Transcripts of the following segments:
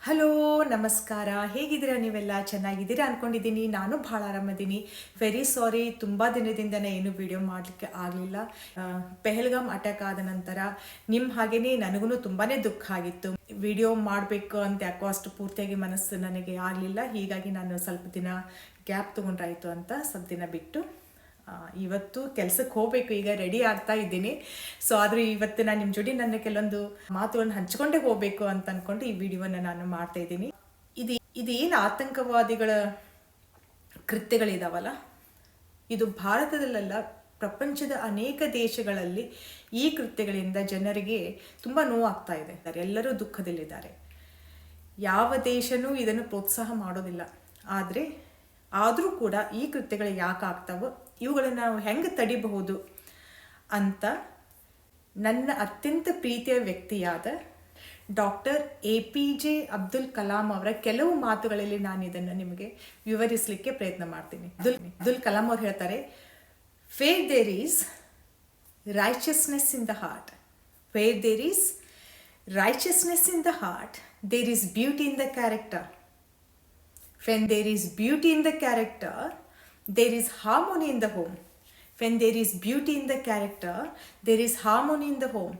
Hello, ನಮಸ್ಕಾರ. ಹೇಗಿದ್ದೀರಾ? ನೀವೆಲ್ಲ ಚೆನ್ನಾಗಿದ್ದೀರಾ ಅಂದ್ಕೊಂಡಿದ್ದೀನಿ. ನಾನು ಭಾಳ ಆರಾಮದ್ದೀನಿ. ವೆರಿ ಸಾರಿ, ತುಂಬ ದಿನದಿಂದ ಏನು ವಿಡಿಯೋ ಮಾಡಲಿಕ್ಕೆ ಆಗಲಿಲ್ಲ. ಪೆಹಲ್ಗಾಮ್ ಅಟ್ಯಾಕ್ ಆದ ನಂತರ ನಿಮ್ಮ ಹಾಗೆಯೇ ನನಗೂ ತುಂಬಾ ದುಃಖ ಆಗಿತ್ತು. ವಿಡಿಯೋ ಮಾಡಬೇಕು ಅಂತ ಯಾಕೋ ಅಷ್ಟು ಪೂರ್ತಿಯಾಗಿ ಮನಸ್ಸು ನನಗೆ ಆಗಲಿಲ್ಲ. ಹೀಗಾಗಿ ನಾನು ಸ್ವಲ್ಪ ದಿನ ಗ್ಯಾಪ್ ತೊಗೊಂಡ್ರಾಯ್ತು ಅಂತ ಸ್ವಲ್ಪ ದಿನ ಬಿಟ್ಟು ಇವತ್ತು ಕೆಲಸಕ್ಕೆ ಹೋಗಬೇಕು. ಈಗ ರೆಡಿ ಆಗ್ತಾ ಇದ್ದೀನಿ. ಸೊ ಆದರೆ ಇವತ್ತು ನಾನು ನಿಮ್ಮ ಜೊತೆ ನನ್ನ ಕೆಲವೊಂದು ಮಾತುಗಳನ್ನು ಹಂಚ್ಕೊಂಡೇ ಹೋಗಬೇಕು ಅಂತ ಅಂದ್ಕೊಂಡು ಈ ವಿಡಿಯೋವನ್ನು ನಾನು ಮಾಡ್ತಾ ಇದ್ದೀನಿ. ಇದೇನು ಆತಂಕವಾದಿಗಳ ಕೃತ್ಯಗಳಿದಾವಲ್ಲ, ಇದು ಭಾರತದಲ್ಲೆಲ್ಲ ಪ್ರಪಂಚದ ಅನೇಕ ದೇಶಗಳಲ್ಲಿ ಈ ಕೃತ್ಯಗಳಿಂದ ಜನರಿಗೆ ತುಂಬ ನೋವಾಗ್ತಾ ಇದೆ. ಎಲ್ಲರೂ ದುಃಖದಲ್ಲಿದ್ದಾರೆ. ಯಾವ ದೇಶನೂ ಇದನ್ನು ಪ್ರೋತ್ಸಾಹ ಮಾಡೋದಿಲ್ಲ. ಆದರೂ ಕೂಡ ಈ ಕೃತ್ಯಗಳು ಯಾಕೆ ಆಗ್ತಾವೋ, ಇವುಗಳನ್ನು ನಾವು ಹೆಂಗೆ ತಡಿಬಹುದು ಅಂತ ನನ್ನ ಅತ್ಯಂತ ಪ್ರೀತಿಯ ವ್ಯಕ್ತಿಯಾದ ಡಾಕ್ಟರ್ APJ ಅಬ್ದುಲ್ ಕಲಾಂ ಅವರ ಕೆಲವು ಮಾತುಗಳಲ್ಲಿ ನಾನು ಇದನ್ನು ನಿಮಗೆ ವಿವರಿಸಲಿಕ್ಕೆ ಪ್ರಯತ್ನ ಮಾಡ್ತೀನಿ. ಅಬ್ದುಲ್ ಕಲಾಂ ಅವರು ಹೇಳ್ತಾರೆ, where there is richness in the heart, where there is richness in the heart, there is beauty in the character. When there is beauty in the character, there is harmony in the home. When there is beauty in the character, there is harmony in the home.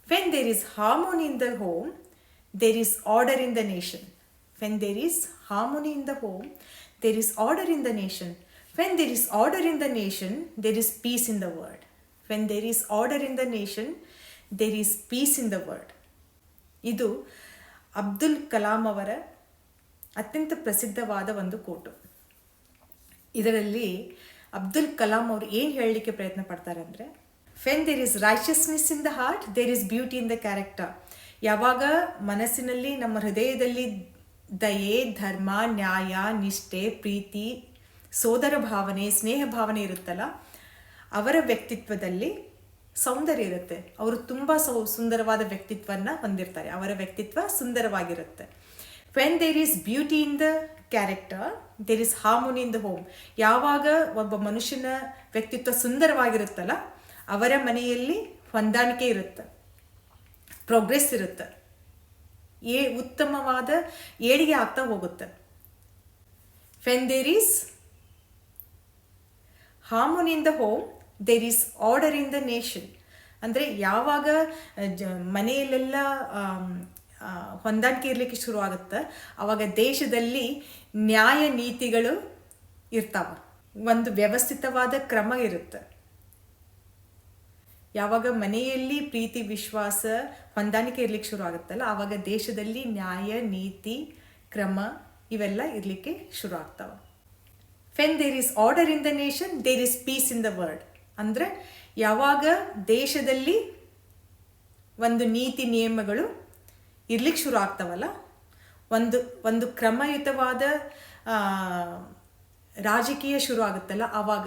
When there is harmony in the home, there is order in the nation. When there is harmony in the home, there is order in the nation. When there is order in the nation, there is peace in the world. When there is order in the nation, there is peace in the world. ಇದು ಅಬ್ದುಲ್ ಕಲಾಂ ಅವರ ಅತ್ಯಂತ ಪ್ರಸಿದ್ಧವಾದ ಒಂದು coat. ಇದರಲ್ಲಿ ಅಬ್ದುಲ್ ಕಲಾಂ ಅವರು ಏನು ಹೇಳಲಿಕ್ಕೆ ಪ್ರಯತ್ನ ಪಡ್ತಾರೆ ಅಂದರೆ, when there is richness in the heart, there is beauty in the character. ಯಾವಾಗ ಮನಸ್ಸಿನಲ್ಲಿ, ನಮ್ಮ ಹೃದಯದಲ್ಲಿ ದಯೆ, ಧರ್ಮ, ನ್ಯಾಯ, ನಿಷ್ಠೆ, ಪ್ರೀತಿ, ಸೋದರ ಭಾವನೆ, ಸ್ನೇಹ ಭಾವನೆ ಇರುತ್ತಲ್ಲ, ಅವರ ವ್ಯಕ್ತಿತ್ವದಲ್ಲಿ ಸೌಂದರ್ಯ ಇರುತ್ತೆ. ಅವರು ತುಂಬ ಸುಂದರವಾದ ವ್ಯಕ್ತಿತ್ವವನ್ನು ಹೊಂದಿರ್ತಾರೆ. ಅವರ ವ್ಯಕ್ತಿತ್ವ ಸುಂದರವಾಗಿರುತ್ತೆ. When there is beauty in the character, there is harmony in the home. ಯಾವಾಗ ಒಬ್ಬ ಮನುಷ್ಯನ ವ್ಯಕ್ತಿತ್ವ ಸುಂದರವಾಗಿರುತ್ತಲ್ಲ, ಅವರ ಮನೆಯಲ್ಲಿ ಹೊಂದಾಣಿಕೆ ಇರುತ್ತೆ, ಪ್ರೋಗ್ರೆಸ್ ಇರುತ್ತೆ, ಉತ್ತಮವಾದ ಏಳಿಗೆ ಆಗ್ತಾ ಹೋಗುತ್ತೆ. When there is harmony in the home, there is order in the nation. ಅಂದರೆ ಯಾವಾಗ ಮನೆಯಲ್ಲೆಲ್ಲ ಹೊಂದಾಣಿಕೆ ಇರಲಿಕ್ಕೆ ಶುರುವಾಗುತ್ತೆ, ಆವಾಗ ದೇಶದಲ್ಲಿ ನ್ಯಾಯ ನೀತಿಗಳು ಇರ್ತಾವೆ, ಒಂದು ವ್ಯವಸ್ಥಿತವಾದ ಕ್ರಮ ಇರುತ್ತೆ. ಯಾವಾಗ ಮನೆಯಲ್ಲಿ ಪ್ರೀತಿ, ವಿಶ್ವಾಸ, ಹೊಂದಾಣಿಕೆ ಇರಲಿಕ್ಕೆ ಶುರು ಆಗುತ್ತಲ್ಲ, ಆವಾಗ ದೇಶದಲ್ಲಿ ನ್ಯಾಯ, ನೀತಿ, ಕ್ರಮ ಇವೆಲ್ಲ ಇರಲಿಕ್ಕೆ ಶುರು ಆಗ್ತಾವೆ. When there is order in the nation, there is peace in the world. ಅಂದರೆ ಯಾವಾಗ ದೇಶದಲ್ಲಿ ಒಂದು ನೀತಿ ನಿಯಮಗಳು ಇರ್ಲಿಕ್ಕೆ ಶುರು ಆಗ್ತಾವಲ್ಲ, ಒಂದು ಕ್ರಮಯುತವಾದ ರಾಜಕೀಯ ಶುರು ಆಗುತ್ತಲ್ಲ, ಆವಾಗ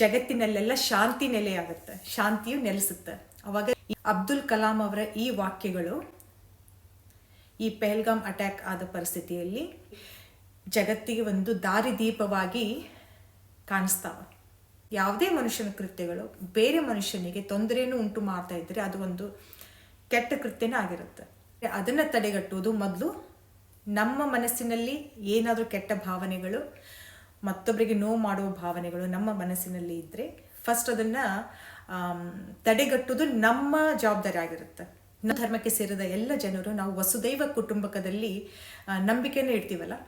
ಜಗತ್ತಿನಲ್ಲೆಲ್ಲ ಶಾಂತಿ ನೆಲೆಯಾಗುತ್ತೆ, ಶಾಂತಿಯು ನೆಲೆಸುತ್ತೆ. ಆವಾಗ ಅಬ್ದುಲ್ ಕಲಾಂ ಅವರ ಈ ವಾಕ್ಯಗಳು ಈ ಪೆಹಲ್ಗಾಮ್ ಅಟ್ಯಾಕ್ ಆದ ಪರಿಸ್ಥಿತಿಯಲ್ಲಿ ಜಗತ್ತಿಗೆ ಒಂದು ದಾರಿದೀಪವಾಗಿ ಕಾಣಿಸ್ತಾವೆ. ಯಾವುದೇ ಮನುಷ್ಯನ ಕೃತ್ಯಗಳು ಬೇರೆ ಮನುಷ್ಯನಿಗೆ ತೊಂದರೆಯನ್ನು ಉಂಟು ಮಾಡ್ತಾ ಇದ್ದರೆ ಅದು ಒಂದು ಕೆಟ್ಟ ಕೃತ್ಯನೇ ಆಗಿರುತ್ತೆ. ಅದನ್ನು ತಡೆಗಟ್ಟುವುದು ಮೊದಲು ನಮ್ಮ ಮನಸ್ಸಿನಲ್ಲಿ ಏನಾದರೂ ಕೆಟ್ಟ ಭಾವನೆಗಳು, ಮತ್ತೊಬ್ಬರಿಗೆ ನೋವು ಮಾಡುವ ಭಾವನೆಗಳು ನಮ್ಮ ಮನಸ್ಸಿನಲ್ಲಿ ಇದ್ದರೆ ಫಸ್ಟ್ ಅದನ್ನು ತಡೆಗಟ್ಟುವುದು ನಮ್ಮ ಜವಾಬ್ದಾರಿ ಆಗಿರುತ್ತೆ. ನಮ್ಮ ಧರ್ಮಕ್ಕೆ ಸೇರಿದ ಎಲ್ಲ ಜನರು ನಾವು ವಸುದೈವ ಕುಟುಂಬಕದಲ್ಲಿ ನಂಬಿಕೆಯನ್ನು ಇಡ್ತೀವಲ್ಲ,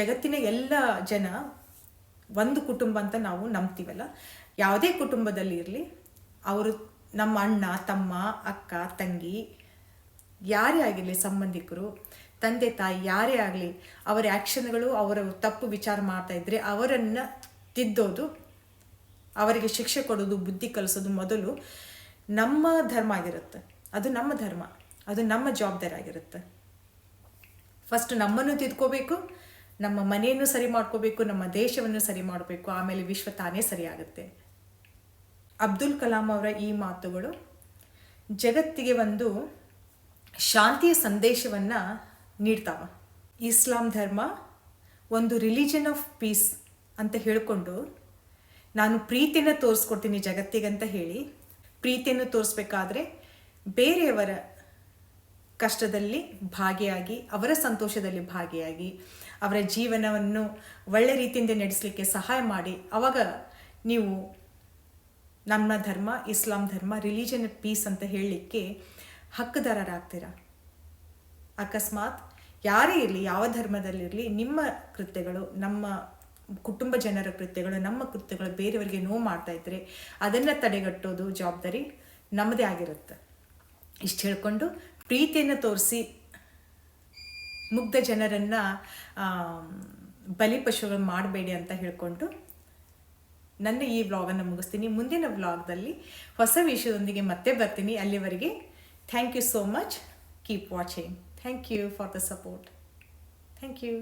ಜಗತ್ತಿನ ಎಲ್ಲ ಜನ ಒಂದು ಕುಟುಂಬ ಅಂತ ನಾವು ನಂಬ್ತೀವಲ್ಲ. ಯಾವುದೇ ಕುಟುಂಬದಲ್ಲಿ ಇರಲಿ, ಅವರು ನಮ್ಮ ಅಣ್ಣ, ತಮ್ಮ, ಅಕ್ಕ, ತಂಗಿ, ಯಾರೇ ಆಗಿರಲಿ, ಸಂಬಂಧಿಕರು, ತಂದೆ ತಾಯಿ, ಯಾರೇ ಆಗಲಿ, ಅವರ ಆ್ಯಕ್ಷನ್ಗಳು, ಅವರ ತಪ್ಪು ವಿಚಾರ ಮಾಡ್ತಾ ಇದ್ದರೆ ಅವರನ್ನು ತಿದ್ದೋದು, ಅವರಿಗೆ ಶಿಕ್ಷೆ ಕೊಡೋದು, ಬುದ್ಧಿ ಕಲಿಸೋದು ಮೊದಲು ನಮ್ಮ ಧರ್ಮ ಆಗಿರುತ್ತೆ. ಅದು ನಮ್ಮ ಧರ್ಮ, ಅದು ನಮ್ಮ ಜವಾಬ್ದಾರಿ ಆಗಿರುತ್ತೆ. ಫಸ್ಟ್ ನಮ್ಮನ್ನು ತಿದ್ಕೋಬೇಕು, ನಮ್ಮ ಮನೆಯನ್ನು ಸರಿ ಮಾಡ್ಕೋಬೇಕು, ನಮ್ಮ ದೇಶವನ್ನು ಸರಿ ಮಾಡಬೇಕು, ಆಮೇಲೆ ವಿಶ್ವ ತಾನೇ ಸರಿಯಾಗುತ್ತೆ. ಅಬ್ದುಲ್ ಕಲಾಂ ಅವರ ಈ ಮಾತುಗಳು ಜಗತ್ತಿಗೆ ಒಂದು ಶಾಂತಿಯ ಸಂದೇಶವನ್ನು ನೀಡ್ತಾವೆ. ಇಸ್ಲಾಂ ಧರ್ಮ ಒಂದು ರಿಲಿಜನ್ ಆಫ್ ಪೀಸ್ ಅಂತ ಹೇಳಿಕೊಂಡು, ನಾನು ಪ್ರೀತಿಯನ್ನು ತೋರಿಸ್ಕೊಡ್ತೀನಿ ಜಗತ್ತಿಗೆ ಅಂತ ಹೇಳಿ, ಪ್ರೀತಿಯನ್ನು ತೋರಿಸ್ಬೇಕಾದ್ರೆ ಬೇರೆಯವರ ಕಷ್ಟದಲ್ಲಿ ಭಾಗಿಯಾಗಿ, ಅವರ ಸಂತೋಷದಲ್ಲಿ ಭಾಗಿಯಾಗಿ, ಅವರ ಜೀವನವನ್ನು ಒಳ್ಳೆ ರೀತಿಯಿಂದ ನಡೆಸಲಿಕ್ಕೆ ಸಹಾಯ ಮಾಡಿ, ಆವಾಗ ನೀವು ನಮ್ಮ ಧರ್ಮ, ಇಸ್ಲಾಂ ಧರ್ಮ, ರಿಲಿಜನ್ ಪೀಸ್ ಅಂತ ಹೇಳಲಿಕ್ಕೆ ಹಕ್ಕುದಾರರಾಗ್ತೀರ. ಅಕಸ್ಮಾತ್ ಯಾರೇ ಇರಲಿ, ಯಾವ ಧರ್ಮದಲ್ಲಿರಲಿ, ನಿಮ್ಮ ಕೃತ್ಯಗಳು, ನಮ್ಮ ಕುಟುಂಬ ಜನರ ಕೃತ್ಯಗಳು, ನಮ್ಮ ಕೃತ್ಯಗಳು ಬೇರೆಯವರಿಗೆ ನೋವು ಮಾಡ್ತಾ ಇದ್ರೆ ಅದನ್ನು ತಡೆಗಟ್ಟೋದು ಜವಾಬ್ದಾರಿ ನಮ್ಮದೇ ಆಗಿರುತ್ತೆ. ಇಷ್ಟು ಹೇಳ್ಕೊಂಡು, ಪ್ರೀತಿಯನ್ನು ತೋರಿಸಿ ಮುಗ್ಧ ಜನರನ್ನು ಬಲಿಪಶುಗಳು ಮಾಡಬೇಡಿ ಅಂತ ಹೇಳ್ಕೊಂಡು ನನ್ನ ಈ ವ್ಲಾಗನ್ನು ಮುಗಿಸ್ತೀನಿ. ಮುಂದಿನ ವ್ಲಾಗ್ದಲ್ಲಿ ಹೊಸ ವಿಷಯದೊಂದಿಗೆ ಮತ್ತೆ ಬರ್ತೀನಿ. ಅಲ್ಲಿವರೆಗೆ thank you so much. Keep watching. Thank you for the support. Thank you.